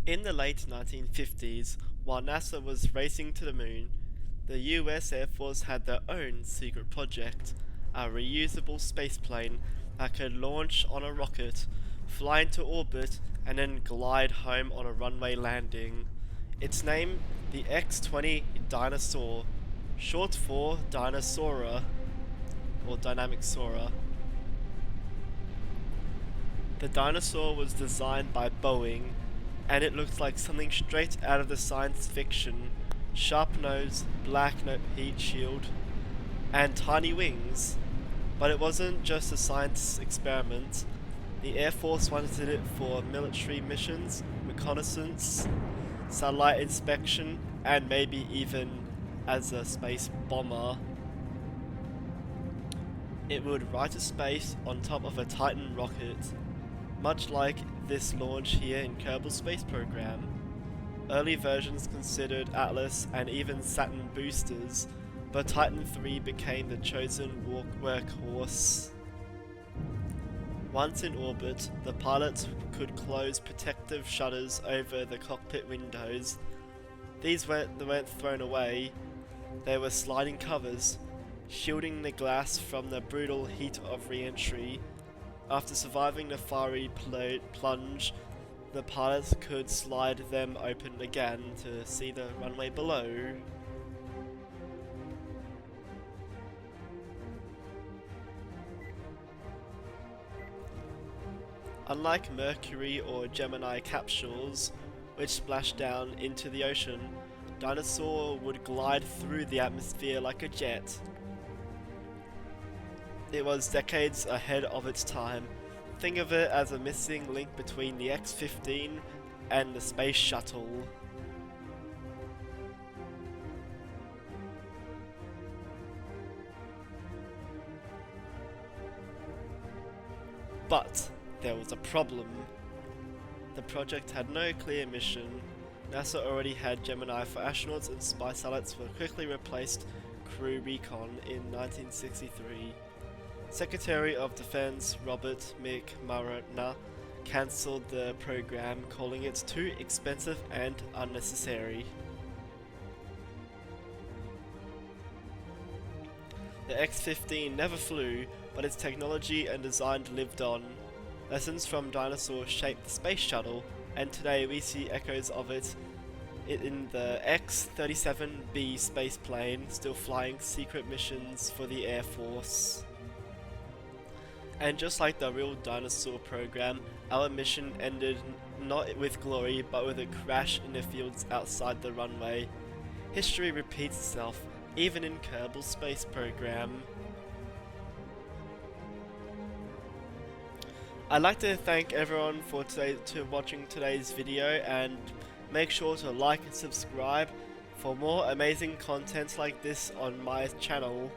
In the late 1950s, while NASA was racing to the moon, the US Air Force had their own secret project, a reusable spaceplane that could launch on a rocket, fly into orbit, and then glide home on a runway landing. Its name, the X-20 Dyna-Soar, short for Dyna-Soarer, or Dynamic Soarer. The Dyna-Soar was designed by Boeing, and it looked like something straight out of the science fiction. Sharp nose, black heat shield, and tiny wings. But it wasn't just a science experiment. The Air Force wanted it for military missions, reconnaissance, satellite inspection, and maybe even as a space bomber. It would ride to space on top of a Titan rocket, much like this launch here in Kerbal Space Program. Early versions considered Atlas and even Saturn boosters, but Titan III became the chosen workhorse. Once in orbit, the pilots could close protective shutters over the cockpit windows. These weren't thrown away, they were sliding covers, shielding the glass from the brutal heat of reentry. After surviving the fiery plunge, the pilots could slide them open again to see the runway below. Unlike Mercury or Gemini capsules, which splashed down into the ocean, Dyna-Soar would glide through the atmosphere like a jet. It was decades ahead of its time. Think of it as a missing link between the X-15 and the Space Shuttle. But there was a problem. The project had no clear mission. NASA already had Gemini for astronauts, and spy satellites were quickly replaced crew recon in 1963. Secretary of Defense Robert McMurray cancelled the program, calling it too expensive and unnecessary. The X-15 never flew, but its technology and design lived on. Lessons from Dyna-Soar shaped the Space Shuttle, and today we see echoes of it in the X-37B spaceplane, still flying secret missions for the Air Force. And just like the real Dyna-Soar program, our mission ended not with glory, but with a crash in the fields outside the runway. History repeats itself, even in Kerbal Space Program. I'd like to thank everyone for watching today's video, and make sure to like and subscribe for more amazing content like this on my channel.